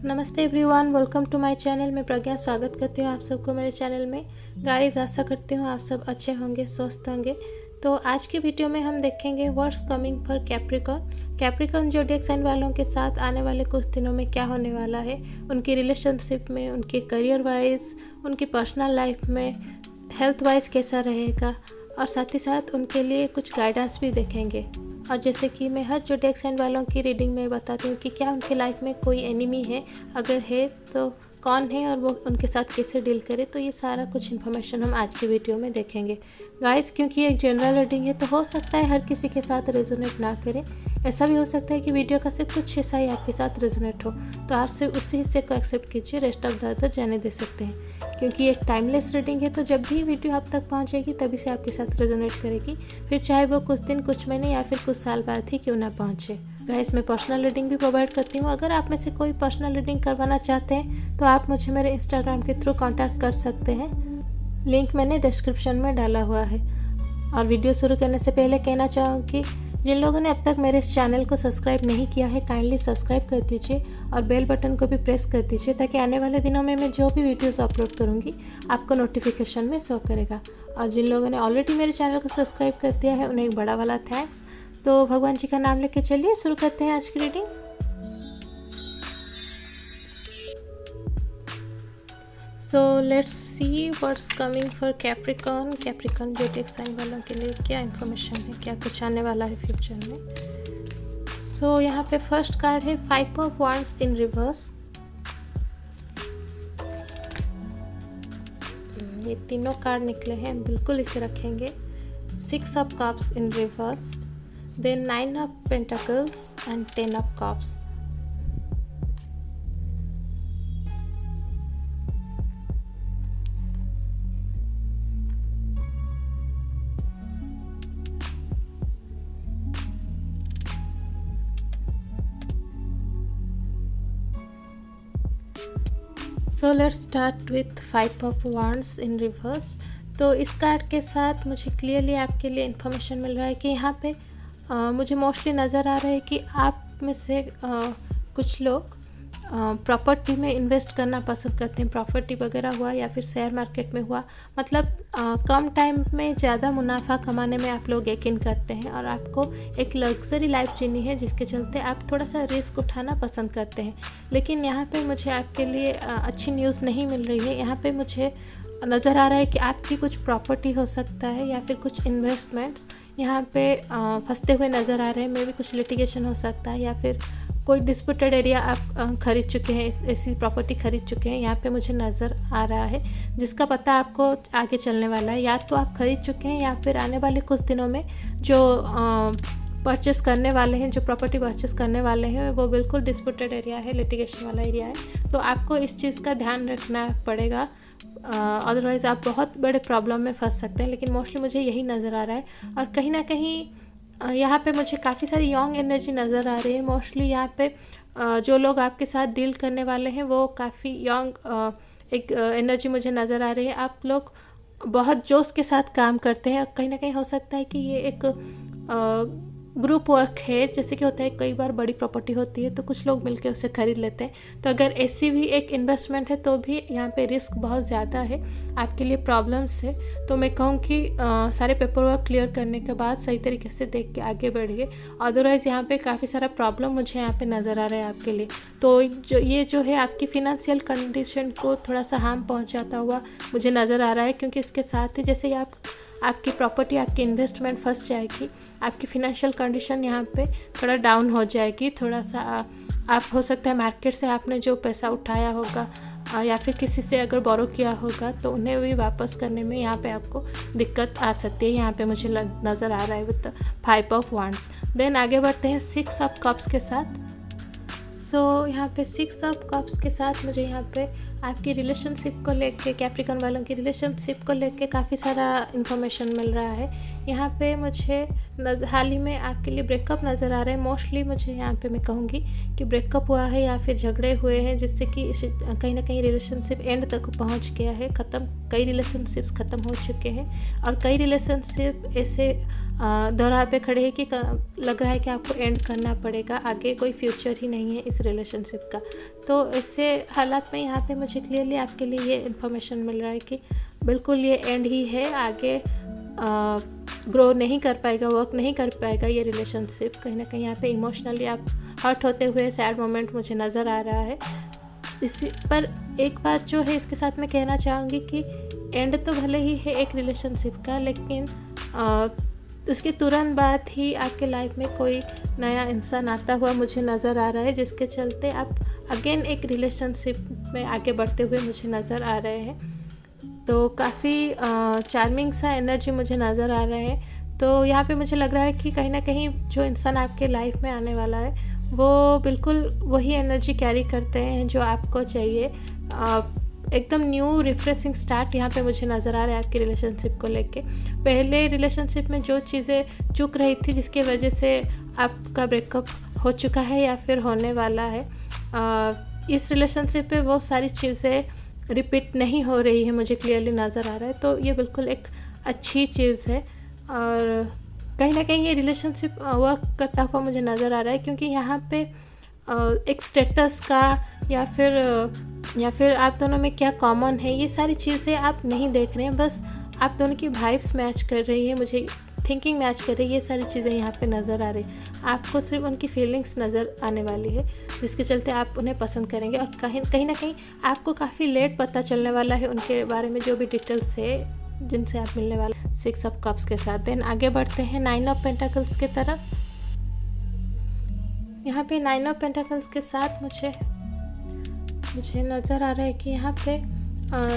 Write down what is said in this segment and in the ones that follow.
नमस्ते everyone, welcome to my channel. मैं प्रज्ञा स्वागत करती हूँ आप सबको मेरे चैनल में। गाइस, आशा करती हूँ आप सब अच्छे होंगे, स्वस्थ होंगे। तो आज की वीडियो में हम देखेंगे what's coming for Capricorn. Capricorn zodiac sign वालों के साथ आने वाले कुछ दिनों में क्या होने वाला है, उनकी रिलेशनशिप में, उनके करियर वाइज, उनकी पर्सनल लाइफ में, हेल्थ वाइज कैसा रहेगा, और साथ ही साथ उनके लिए कुछ गाइडेंस भी देखेंगे। और जैसे कि मैं हर ज़ोडिएक साइन वालों की रीडिंग में बताती हूँ कि क्या उनकी लाइफ में कोई एनिमी है, अगर है तो कौन है और वो उनके साथ कैसे डील करे, तो ये सारा कुछ इन्फॉर्मेशन हम आज की वीडियो में देखेंगे गाइस। क्योंकि ये एक जनरल रीडिंग है तो हो सकता है हर किसी के साथ रेजोनेट ना करे। ऐसा भी हो सकता है कि वीडियो का सिर्फ कुछ हिस्सा ही आपके साथ रेजोनेट हो, तो आप सिर्फ उसी हिस्से को एक्सेप्ट कीजिए, रेस्ट ऑफ द अदर जाने दे सकते हैं। क्योंकि एक टाइमलेस रीडिंग है तो जब भी वीडियो आप तक पहुंचेगी तभी से आपके साथ रेजोनेट करेगी, फिर चाहे वो कुछ दिन, कुछ महीने या फिर कुछ साल बाद ही क्यों ना पहुंचे। गाइस, मैं पर्सनल रीडिंग भी प्रोवाइड करती हूँ। अगर आप में से कोई पर्सनल रीडिंग करवाना चाहते हैं तो आप मुझे मेरे इंस्टाग्राम के थ्रू कांटेक्ट कर सकते हैं। लिंक मैंने डिस्क्रिप्शन में डाला हुआ है। और वीडियो शुरू करने से पहले कहना चाहूँगी, जिन लोगों ने अब तक मेरे इस चैनल को सब्सक्राइब नहीं किया है, काइंडली सब्सक्राइब कर दीजिए और बेल बटन को भी प्रेस कर दीजिए, ताकि आने वाले दिनों में मैं जो भी वीडियोस अपलोड करूँगी आपको नोटिफिकेशन में शो करेगा। और जिन लोगों ने ऑलरेडी मेरे चैनल को सब्सक्राइब कर दिया है उन्हें एक बड़ा वाला थैंक्स। तो भगवान जी का नाम लेके चलिए शुरू करते हैं आज की reading. So let's see what's coming for Capricorn. Capricorn zodiac sign वालों के लिए क्या इन्फॉर्मेशन है, क्या कुछ आने वाला है फ्यूचर में। सो यहाँ पे फर्स्ट कार्ड है 5 ऑफ वांड्स इन रिवर्स। ये तीनों कार्ड निकले हैं, बिल्कुल इसे रखेंगे। 6 of cups in reverse, then 9 of pentacles and 10 of cups. So let's start with 5 of wands in reverse. तो इस कार्ड के साथ मुझे क्लियरली आपके लिए इन्फॉर्मेशन मिल रहा है कि यहाँ पे मुझे मोस्टली नज़र आ रहा है कि आप में से कुछ लोग प्रॉपर्टी में इन्वेस्ट करना पसंद करते हैं। प्रॉपर्टी वगैरह हुआ या फिर शेयर मार्केट में हुआ, मतलब कम टाइम में ज़्यादा मुनाफा कमाने में आप लोग यकीन करते हैं और आपको एक लग्जरी लाइफ जीनी है, जिसके चलते आप थोड़ा सा रिस्क उठाना पसंद करते हैं। लेकिन यहाँ पे मुझे आपके लिए अच्छी न्यूज़ नहीं मिल रही है। यहाँ पे मुझे नज़र आ रहा है कि आपकी कुछ प्रॉपर्टी हो सकता है या फिर कुछ इन्वेस्टमेंट्स यहाँ पे फंसते हुए नज़र आ रहे हैं। मे भी कुछ लिटिगेशन हो सकता है या फिर कोई डिस्प्यूटेड एरिया आप खरीद चुके हैं, ऐसी प्रॉपर्टी खरीद चुके हैं, यहाँ पे मुझे नज़र आ रहा है, जिसका पता आपको आगे चलने वाला है। या तो आप खरीद चुके हैं या फिर आने वाले कुछ दिनों में जो परचेस करने वाले हैं, जो प्रॉपर्टी परचेस करने वाले हैं, वो बिल्कुल डिस्प्यूटेड एरिया है, लिटिगेशन वाला एरिया है। तो आपको इस चीज़ का ध्यान रखना पड़ेगा, अदरवाइज़ आप बहुत बड़े प्रॉब्लम में फंस सकते हैं। लेकिन मोस्टली मुझे यही नज़र आ रहा है। और कहीं ना कहीं यहाँ पे मुझे काफ़ी सारी यंग एनर्जी नज़र आ रही है। मोस्टली यहाँ पे जो लोग आपके साथ डील करने वाले हैं वो काफ़ी यंग एक एनर्जी मुझे नज़र आ रही है। आप लोग बहुत जोश के साथ काम करते हैं। कहीं ना कहीं हो सकता है कि ये एक ग्रुप वर्क है, जैसे कि होता है कई बार बड़ी प्रॉपर्टी होती है तो कुछ लोग मिलकर उसे खरीद लेते हैं। तो अगर ऐसी भी एक इन्वेस्टमेंट है तो भी यहाँ पे रिस्क बहुत ज़्यादा है, आपके लिए प्रॉब्लम्स है। तो मैं कहूँ कि सारे पेपर वर्क क्लियर करने के बाद सही तरीके से देख के आगे बढ़िए, अदरवाइज़ यहाँ पे काफ़ी सारा प्रॉब्लम मुझे यहाँ पे नज़र आ रहा है आपके लिए। तो जो है आपकी फिनेंशियल कंडीशन को थोड़ा सा हार्म पहुँचाता हुआ मुझे नज़र आ रहा है। क्योंकि इसके साथ ही जैसे ही आपकी प्रॉपर्टी, आपकी इन्वेस्टमेंट फंस जाएगी, आपकी फिनेंशियल कंडीशन यहाँ पे थोड़ा डाउन हो जाएगी। थोड़ा सा आप हो सकता है मार्केट से आपने जो पैसा उठाया होगा या फिर किसी से अगर बोरो किया होगा तो उन्हें भी वापस करने में यहाँ पे आपको दिक्कत आ सकती है। यहाँ पे मुझे नज़र आ रहा है विद 5 ऑफ वांड्स। देन आगे बढ़ते हैं 6 ऑफ कप्स के साथ। सो यहाँ पे 6 ऑफ कप्स के साथ मुझे यहाँ पे आपकी रिलेशनशिप को लेके, कैप्रिकॉर्न वालों की रिलेशनशिप को लेके काफ़ी सारा इन्फॉर्मेशन मिल रहा है। यहाँ पे मुझे हाल ही में आपके लिए ब्रेकअप नज़र आ रहा है। मोस्टली मुझे यहाँ पे मैं कहूँगी कि ब्रेकअप हुआ है या फिर झगड़े हुए हैं, जिससे कि कहीं ना कहीं रिलेशनशिप एंड तक पहुँच गया है, ख़त्म। कई रिलेशनशिप्स ख़त्म हो चुके हैं और कई रिलेशनशिप ऐसे दौराहे पे खड़े हैं कि लग रहा है कि आपको एंड करना पड़ेगा, आगे कोई फ्यूचर ही नहीं है इस रिलेशनशिप का। तो ऐसे हालात में यहाँ पे मुझे क्लियरली आपके लिए ये इन्फॉर्मेशन मिल रहा है कि बिल्कुल ये एंड ही है, आगे ग्रो नहीं कर पाएगा, वर्क नहीं कर पाएगा ये रिलेशनशिप। कहीं ना कहीं यहाँ पे इमोशनली आप हर्ट होते हुए सैड मोमेंट मुझे नज़र आ रहा है। इसी पर एक बात जो है इसके साथ मैं कहना चाहूँगी कि एंड तो भले ही है एक रिलेशनशिप का, लेकिन उसके तुरंत बाद ही आपके लाइफ में कोई नया इंसान आता हुआ मुझे नज़र आ रहा है, जिसके चलते आप अगेन एक रिलेशनशिप में आगे बढ़ते हुए मुझे नज़र आ रहे हैं। तो काफ़ी चार्मिंग सा एनर्जी मुझे नज़र आ रहा है। तो यहाँ पे मुझे लग रहा है कि कहीं ना कहीं जो इंसान आपके लाइफ में आने वाला है वो बिल्कुल वही एनर्जी कैरी करते हैं जो आपको चाहिए। एकदम न्यू रिफ्रेशिंग स्टार्ट यहाँ पे मुझे नज़र आ रहा है आपकी रिलेशनशिप को लेके। पहले रिलेशनशिप में जो चीज़ें चुक रही थी, जिसके वजह से आपका ब्रेकअप हो चुका है या फिर होने वाला है, इस रिलेशनशिप पे वो सारी चीज़ें रिपीट नहीं हो रही है, मुझे क्लियरली नज़र आ रहा है। तो ये बिल्कुल एक अच्छी चीज़ है और कहीं ना कहीं ये रिलेशनशिप वर्क करता हुआ मुझे नज़र आ रहा है, क्योंकि यहाँ पे एक स्टेटस का या फिर आप दोनों में क्या कॉमन है, ये सारी चीज़ें आप नहीं देख रहे हैं। बस आप दोनों की वाइब्स मैच कर रही है, मुझे थिंकिंग मैच कर रही है, ये सारी चीज़ें यहाँ पे नज़र आ रही है। आपको सिर्फ उनकी फीलिंग्स नज़र आने वाली है, जिसके चलते आप उन्हें पसंद करेंगे। और कहीं ना कहीं आपको काफ़ी लेट पता चलने वाला है उनके बारे में, जो भी डिटेल्स है जिनसे आप मिलने वाले 6 ऑफ कप्स के साथ। देन आगे बढ़ते हैं 9 ऑफ पेंटाकल्स की तरफ। यहाँ पे 9 ऑफ पेंटाकल्स के साथ मुझे नज़र आ रहा है कि यहाँ पे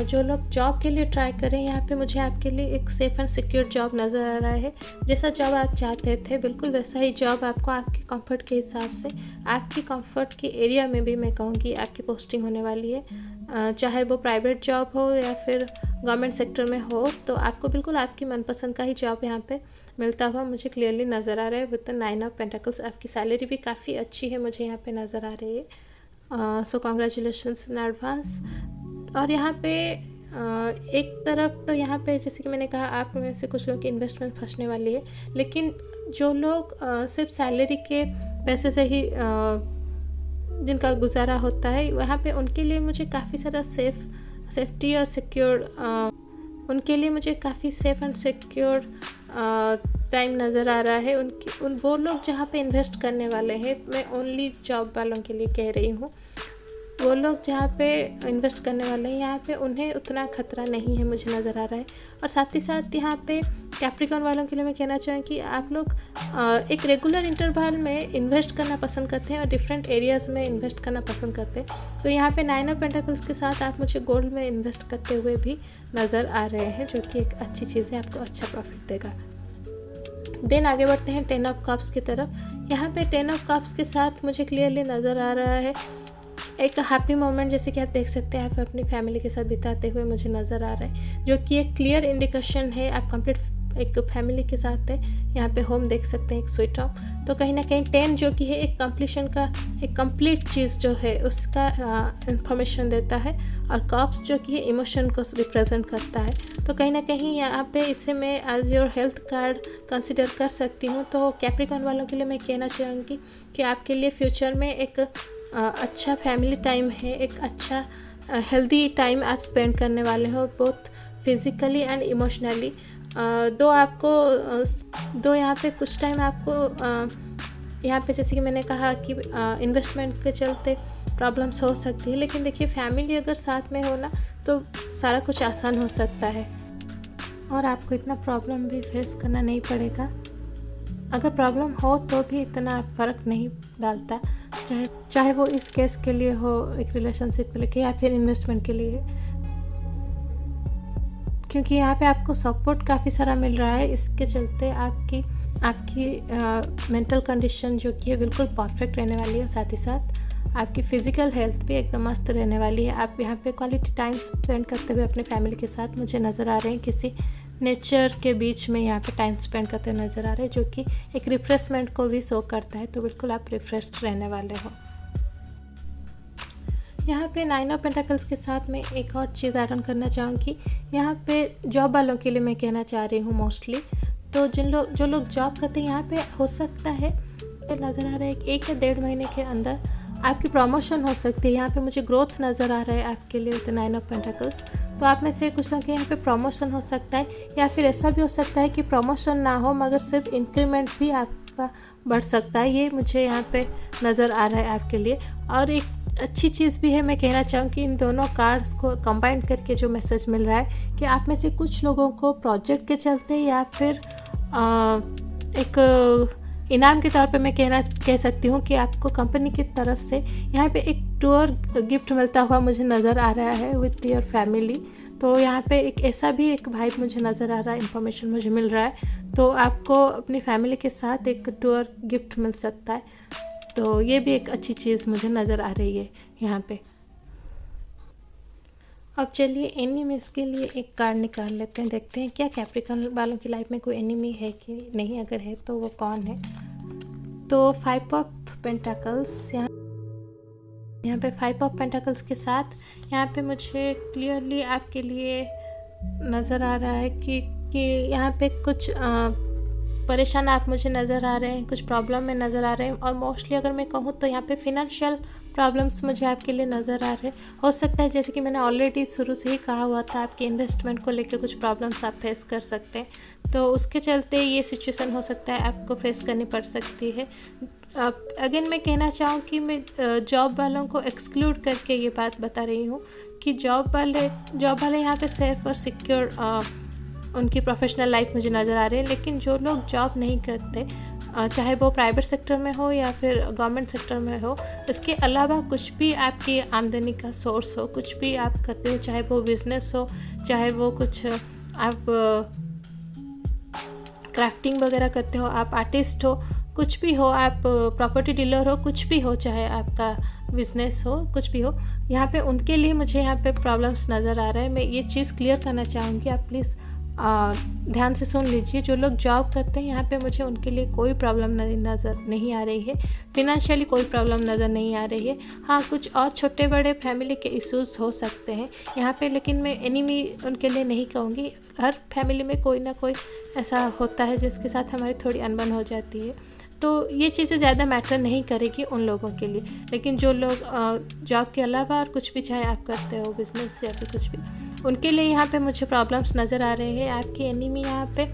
जो लोग जॉब के लिए ट्राई करें, यहाँ पे मुझे आपके लिए एक सेफ़ एंड सिक्योर जॉब नज़र आ रहा है। जैसा जॉब आप चाहते थे बिल्कुल वैसा ही जॉब आपको आपके कंफर्ट के हिसाब से, आपकी कंफर्ट के एरिया में भी मैं कहूँगी आपकी पोस्टिंग होने वाली है। चाहे वो प्राइवेट जॉब हो या फिर गवर्नमेंट सेक्टर में हो, तो आपको बिल्कुल आपकी मनपसंद का ही जॉब यहाँ पे मिलता हुआ मुझे क्लियरली नज़र आ रहा है। विद द 9 ऑफ पेंटाकल्स आपकी सैलरी भी काफ़ी अच्छी है मुझे यहाँ पे नज़र आ रही है। सो कॉन्ग्रेचुलेशंस इन एडवांस। और यहाँ पे एक तरफ तो यहाँ पे जैसे कि मैंने कहा, आप में से कुछ लोगों की इन्वेस्टमेंट फंसने वाली है, लेकिन जो लोग सिर्फ सैलरी के पैसे से ही जिनका गुजारा होता है, वहाँ पे उनके लिए मुझे काफ़ी सारा सेफ्टी और सिक्योर उनके लिए मुझे काफ़ी सेफ़ एंड सिक्योर टाइम नज़र आ रहा है। वो लोग जहाँ पे इन्वेस्ट करने वाले हैं, मैं ओनली जॉब वालों के लिए कह रही हूँ, वो लोग जहाँ पे इन्वेस्ट करने वाले हैं यहाँ पे उन्हें उतना खतरा नहीं है मुझे नज़र आ रहा है। और साथ ही साथ यहाँ पे कैप्रिकॉर्न वालों के लिए मैं कहना चाहूँ कि आप लोग एक रेगुलर इंटरवल में इन्वेस्ट करना पसंद करते हैं और डिफरेंट एरियाज़ में इन्वेस्ट करना पसंद करते हैं। तो यहाँ पे 9 ऑफ पेंटाकल्स के साथ आप मुझे गोल्ड में इन्वेस्ट करते हुए भी नज़र आ रहे हैं, जो कि एक अच्छी चीज़ है, आपको अच्छा प्रॉफिट देगा। देन आगे बढ़ते हैं 10 ऑफ कप्स की तरफ। यहाँ पे 10 ऑफ कप्स के साथ मुझे क्लियरली नज़र आ रहा है एक हैप्पी मोमेंट, जैसे कि आप देख सकते हैं, आप अपनी फैमिली के साथ बिताते हुए मुझे नज़र आ रहा है, जो कि एक क्लियर इंडिकेशन है आप कंप्लीट एक फैमिली के साथ है। यहाँ पे होम देख सकते हैं, एक स्वीट होम। तो कहीं ना कहीं 10 जो कि है एक कंप्लीशन का, एक कंप्लीट चीज़ जो है उसका इंफॉर्मेशन देता है, और कप्स जो कि है इमोशन को रिप्रेजेंट करता है। तो कहीं ना कहीं यहाँ पे इसे मैं as your health card consider कर सकती हूँ। तो कैप्रिकॉर्न वालों के लिए मैं कहना चाहूँगी कि आपके लिए फ्यूचर में एक अच्छा फैमिली टाइम है, एक अच्छा हेल्दी टाइम आप स्पेंड करने वाले हो, बोथ फिज़िकली एंड इमोशनली। दो यहाँ पे कुछ टाइम आपको यहाँ पे जैसे कि मैंने कहा कि इन्वेस्टमेंट के चलते प्रॉब्लम्स हो सकती है, लेकिन देखिए फैमिली अगर साथ में हो ना तो सारा कुछ आसान हो सकता है और आपको इतना प्रॉब्लम भी फेस करना नहीं पड़ेगा। अगर प्रॉब्लम हो तो भी इतना फ़र्क नहीं डालता, चाहे वो इस केस के लिए हो, एक रिलेशनशिप के लिए या फिर इन्वेस्टमेंट के लिए, क्योंकि यहाँ पे आपको सपोर्ट काफ़ी सारा मिल रहा है। इसके चलते आपकी मेंटल कंडीशन जो कि है बिल्कुल परफेक्ट रहने वाली है, साथ ही साथ आपकी फ़िज़िकल हेल्थ भी एकदम मस्त रहने वाली है। आप यहाँ पे क्वालिटी टाइम स्पेंड करते हुए अपने फैमिली के साथ मुझे नज़र आ रहे हैं किसी नेचर के बीच में यहाँ पे टाइम स्पेंड करते हुए नज़र आ रहे हैं, जो कि एक रिफ्रेशमेंट को भी शो करता है। तो बिल्कुल आप रिफ्रेश्ड रहने वाले हो। यहाँ पे 9 ऑफ पेंटाकल्स के साथ में एक और चीज़ ऐड ऑन करना चाहूँगी। यहाँ पे जॉब वालों के लिए मैं कहना चाह रही हूँ मोस्टली। तो जो लोग जॉब करते हैं, यहाँ पे हो सकता है नज़र आ रहा है कि 1 या 1.5 महीने के अंदर आपकी प्रमोशन हो सकती है। यहाँ पे मुझे ग्रोथ नज़र आ रहा है आपके लिए विद 9 ऑफ पेंटाकल्स। तो आप में से कुछ लोगों के यहाँ पे प्रमोशन हो सकता है, या फिर ऐसा भी हो सकता है कि प्रमोशन ना हो मगर सिर्फ इंक्रीमेंट भी आपका बढ़ सकता है। ये मुझे यहाँ पे नज़र आ रहा है आपके लिए। और एक अच्छी चीज़ भी है, मैं कहना चाहूँ कि इन दोनों कार्ड्स को कंबाइन करके जो मैसेज मिल रहा है कि आप में से कुछ लोगों को प्रोजेक्ट के चलते या फिर एक इनाम के तौर पे मैं कह सकती हूँ कि आपको कंपनी की तरफ से यहाँ पे एक टूर गिफ्ट मिलता हुआ मुझे नज़र आ रहा है विथ योर फैमिली। तो यहाँ पे एक ऐसा भी एक वाइब मुझे नज़र आ रहा है, इन्फॉर्मेशन मुझे मिल रहा है। तो आपको अपनी फैमिली के साथ एक टूर गिफ्ट मिल सकता है। तो ये भी एक अच्छी चीज़ मुझे नज़र आ रही है यहाँ पे। अब चलिए एनिमीज़ के लिए एक कार्ड निकाल लेते हैं, देखते हैं क्या कैप्रिकॉर्न वालों की लाइफ में कोई एनिमी है कि नहीं, अगर है तो वो कौन है। तो 5 ऑफ पेंटाकल्स, यहाँ पे 5 ऑफ पेंटाकल्स के साथ यहाँ पे मुझे क्लियरली आपके लिए नज़र आ रहा है कि यहाँ पे कुछ परेशान आप मुझे नज़र आ रहे हैं, कुछ प्रॉब्लम में नज़र आ रहे हैं। और मोस्टली अगर मैं कहूँ तो यहाँ पे फिनेंशियल प्रॉब्लम्स मुझे आपके लिए नज़र आ रहे हैं। हो सकता है जैसे कि मैंने ऑलरेडी शुरू से ही कहा हुआ था, आपके इन्वेस्टमेंट को लेकर कुछ प्रॉब्लम्स आप फेस कर सकते हैं। तो उसके चलते ये सिचुएशन हो सकता है आपको फेस करनी पड़ सकती है। अगेन मैं कहना चाहूँ कि मैं जॉब वालों को एक्सक्लूड करके ये बात बता रही हूँ कि जॉब वाले यहाँ पे सेफ और सिक्योर उनकी प्रोफेशनल लाइफ मुझे नज़र आ रही है। लेकिन जो लोग जॉब नहीं करते, चाहे वो प्राइवेट सेक्टर में हो या फिर गवर्नमेंट सेक्टर में हो, इसके अलावा कुछ भी आपकी आमदनी का सोर्स हो, कुछ भी आप करते हो, चाहे वो बिज़नेस हो, चाहे वो कुछ आप क्राफ्टिंग वगैरह करते हो, आप आर्टिस्ट हो, कुछ भी हो, आप प्रॉपर्टी डीलर हो, कुछ भी हो, चाहे आपका बिजनेस हो, कुछ भी हो, यहाँ पे उनके लिए मुझे यहाँ पे प्रॉब्लम्स नज़र आ रहा है। मैं ये चीज़ क्लियर करना चाहूँगी, आप प्लीज़ ध्यान से सुन लीजिए। जो लोग जॉब करते हैं यहाँ पे मुझे उनके लिए कोई प्रॉब्लम नज़र नहीं आ रही है, फिनेंशियली कोई प्रॉब्लम नज़र नहीं आ रही है। हाँ, कुछ और छोटे बड़े फैमिली के इश्यूज़ हो सकते हैं यहाँ पे, लेकिन मैं एनिमी उनके लिए नहीं कहूँगी। हर फैमिली में कोई ना कोई ऐसा होता है जिसके साथ हमारी थोड़ी अनबन हो जाती है। तो ये चीज़ें ज़्यादा मैटर नहीं करेगी उन लोगों के लिए। लेकिन जो लोग जॉब के अलावा और कुछ भी, चाहे आप करते हो बिज़नेस या फिर कुछ भी, उनके लिए यहाँ पे मुझे प्रॉब्लम्स नज़र आ रहे हैं। आपकी एनिमी यहाँ पे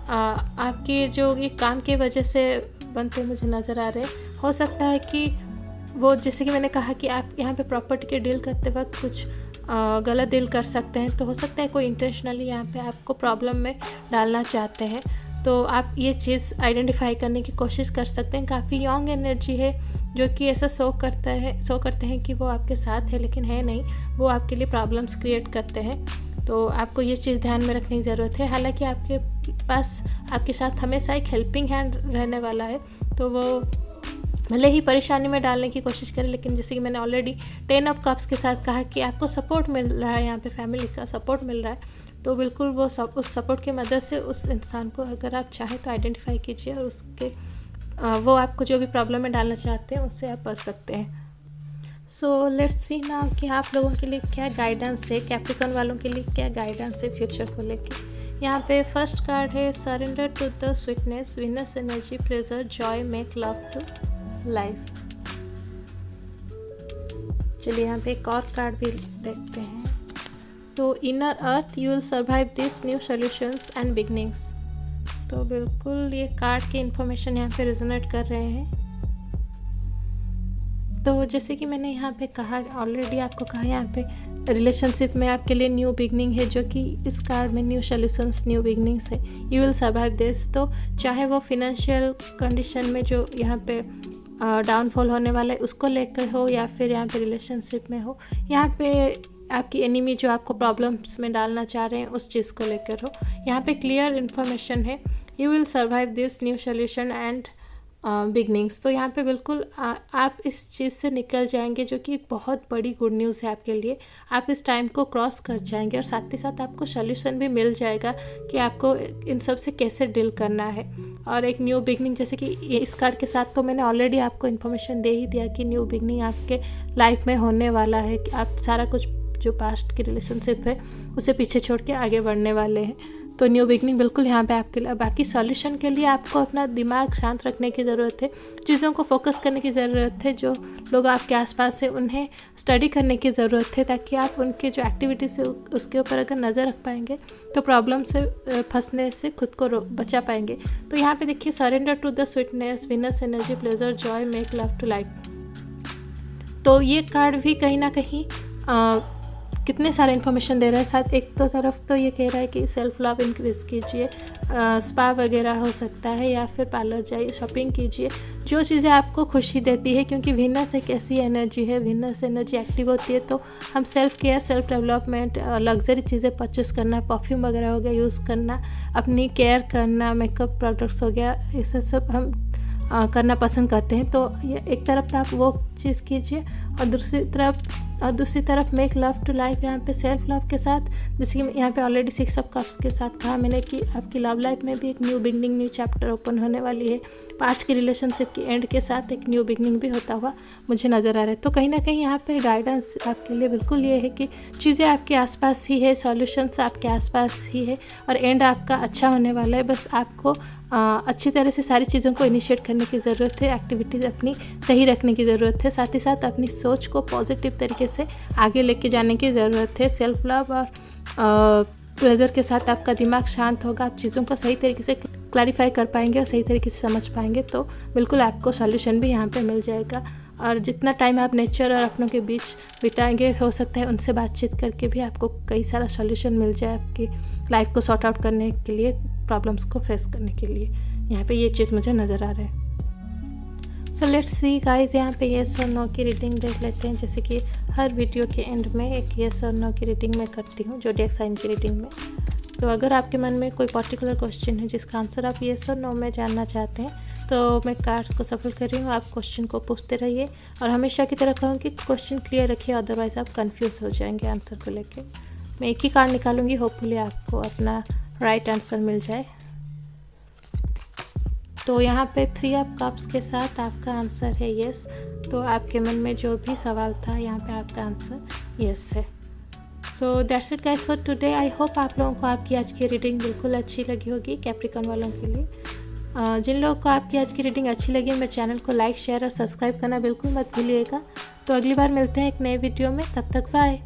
आपके जो ये काम की वजह से बनते मुझे नज़र आ रहे हैं। हो सकता है कि वो, जैसे कि मैंने कहा कि आप यहाँ पे प्रॉपर्टी के डील करते वक्त कुछ गलत डील कर सकते हैं। तो हो सकता है कोई इंटेंशनली यहाँ पे आपको प्रॉब्लम में डालना चाहते हैं। तो आप ये चीज़ आइडेंटिफाई करने की कोशिश कर सकते हैं। काफ़ी यंग एनर्जी है जो कि ऐसा शो करते हैं कि वो आपके साथ है, लेकिन है नहीं, वो आपके लिए प्रॉब्लम्स क्रिएट करते हैं। तो आपको ये चीज़ ध्यान में रखने की ज़रूरत है। हालांकि आपके पास आपके साथ हमेशा एक हेल्पिंग हैंड रहने वाला है, तो वो भले ही परेशानी में डालने की कोशिश करें, लेकिन जैसे कि मैंने ऑलरेडी 10 ऑफ कप्स के साथ कहा कि आपको सपोर्ट मिल रहा है, यहाँ पे फैमिली का सपोर्ट मिल रहा है। तो बिल्कुल वो उस सपोर्ट की मदद से उस इंसान को अगर आप चाहें तो आइडेंटिफाई कीजिए, और उसके वो आपको जो भी प्रॉब्लम में डालना चाहते हैं उससे आप बच सकते हैं। सो लेट्स सी नाउ कि आप लोगों के लिए क्या गाइडेंस है, कैप्रिकॉर्न वालों के लिए क्या गाइडेंस है फ्यूचर को लेके। यहाँ पे फर्स्ट कार्ड है surrender to the sweetness, Venus energy, pleasure, joy, make love to life. चलिए यहाँ पे एक और कार्ड भी देखते हैं। तो inner earth, you will survive this, new solutions and beginnings. तो बिल्कुल ये कार्ड की इन्फॉर्मेशन यहाँ पे रिजोनेट कर रहे हैं। तो जैसे कि मैंने यहाँ पे कहा, ऑलरेडी आपको कहा, यहाँ पे रिलेशनशिप में आपके लिए न्यू बिगनिंग है, जो कि इस कार्ड में न्यू सॉल्यूशंस, न्यू बिगनिंग्स है। You will survive this. तो चाहे वो फिनेंशियल कंडीशन में जो यहाँ पे डाउनफॉल होने वाला है उसको लेकर हो, या फिर यहाँ पे रिलेशनशिप में हो, यहाँ पे आपकी एनिमी जो आपको प्रॉब्लम्स में डालना चाह रहे हैं उस चीज़ को लेकर हो, यहाँ पे क्लियर इन्फॉर्मेशन है। You will survive this, new solution and beginnings. तो यहाँ पे बिल्कुल आप इस चीज़ से निकल जाएंगे, जो कि एक बहुत बड़ी गुड न्यूज़ है आपके लिए। आप इस टाइम को क्रॉस कर जाएंगे और साथ ही साथ आपको सोल्यूशन भी मिल जाएगा कि आपको इन सब से कैसे डील करना है। और एक न्यू बिगनिंग, जैसे कि इस कार्ड के साथ तो मैंने ऑलरेडी आपको इन्फॉर्मेशन दे ही दिया कि न्यू बिगनिंग आपके लाइफ में होने वाला है, कि आप सारा कुछ जो पास्ट की रिलेशनशिप है उसे पीछे छोड़ के आगे बढ़ने वाले हैं। तो न्यू बिगनिंग बिल्कुल यहाँ पे आपके लिए। बाकी सॉल्यूशन के लिए आपको अपना दिमाग शांत रखने की ज़रूरत है, चीज़ों को फोकस करने की ज़रूरत है, जो लोग आपके आसपास है उन्हें स्टडी करने की ज़रूरत है, ताकि आप उनके जो एक्टिविटीज़ है उसके ऊपर अगर नज़र रख पाएंगे तो प्रॉब्लम से फंसने से खुद को बचा पाएंगे। तो यहाँ पे देखिए, surrender to the sweetness, Venus energy, pleasure, joy, make love to life. तो ये कार्ड भी कहीं ना कहीं कितने सारे इन्फॉर्मेशन दे रहा है साथ। एक तो तरफ तो ये कह रहा है कि सेल्फ लव इंक्रीज़ कीजिए, स्पा वगैरह हो सकता है, या फिर पार्लर जाइए, शॉपिंग कीजिए, जो चीज़ें आपको खुशी देती है, क्योंकि वीनस एक ऐसी एनर्जी है, वीनस एनर्जी एक्टिव होती है तो हम self care, self development, luxury चीज़ें परचेस करना, परफ्यूम वगैरह हो गया यूज़ करना, अपनी केयर करना, मेकअप प्रोडक्ट्स हो गया, ऐसा सब हम करना पसंद करते हैं। तो ये एक तरफ तो आप वो चीज़ कीजिए, और दूसरी तरफ मेक लव टू लाइफ, यहाँ पे सेल्फ लव के साथ, जैसे कि यहाँ पे ऑलरेडी 6 ऑफ कप्स के साथ कहा मैंने कि आपकी लव लाइफ में भी एक new beginning, new chapter open होने वाली है। पास्ट की रिलेशनशिप की एंड के साथ एक न्यू बिगनिंग भी होता हुआ मुझे नज़र आ रहा है। तो कहीं ना कहीं यहाँ पे गाइडेंस आपके लिए बिल्कुल ये है कि चीज़ें आपके आसपास ही है, सॉल्यूशंस आपके आसपास ही है, और एंड आपका अच्छा होने वाला है। बस आपको अच्छी तरह से सारी चीज़ों को इनिशिएट करने की ज़रूरत है, एक्टिविटीज़ अपनी सही रखने की ज़रूरत है, साथ ही साथ अपनी सोच को पॉजिटिव तरीके से आगे लेके जाने की ज़रूरत है। सेल्फ लव और प्लेजर के साथ आपका दिमाग शांत होगा, आप चीज़ों को सही तरीके से क्लैरिफाई कर पाएंगे और सही तरीके से समझ पाएंगे, तो बिल्कुल आपको सॉल्यूशन भी यहाँ पे मिल जाएगा। और जितना टाइम आप नेचर और अपनों के बीच बिताएंगे, हो सकता है उनसे बातचीत करके भी आपको कई सारा सॉल्यूशन मिल जाए आपकी लाइफ को सॉर्ट आउट करने के लिए, प्रॉब्लम्स को फेस करने के लिए। यहाँ पे ये चीज़ मुझे नज़र आ रहा है। सो लेट्स सी गाइस, यहाँ पे येस और नो की रीडिंग देख लेते हैं। जैसे कि हर वीडियो के एंड में एक येस और नो की रीडिंग मैं करती हूँ, ज़ोडिएक साइन की रीडिंग में। तो अगर आपके मन में कोई पर्टिकुलर क्वेश्चन है जिसका आंसर आप येस और नो में जानना चाहते हैं, तो मैं कार्ड्स को सफल कर रही हूँ, आप क्वेश्चन को पूछते रहिए, और हमेशा की तरह कहूँ कि क्वेश्चन क्लियर रखिए, अदरवाइज़ आप कंफ्यूज हो जाएंगे आंसर को लेके। मैं एक ही कार्ड निकालूंगी, होपफुली आपको अपना राइट आंसर मिल जाए। तो यहाँ पे 3 ऑफ कप्स के साथ आपका आंसर है येस। तो आपके मन में जो भी सवाल था, यहाँ पे आपका आंसर येस है। So that's it guys for today. I hope आप लोगों को आपकी आज की रीडिंग बिल्कुल अच्छी लगी होगी, कैप्रिकॉर्न वालों के लिए। जिन लोगों को आपकी आज की रीडिंग अच्छी लगी, मेरे चैनल को लाइक, शेयर और सब्सक्राइब करना बिल्कुल मत भूलिएगा। तो अगली बार मिलते हैं एक नए वीडियो में, तब तक बाय।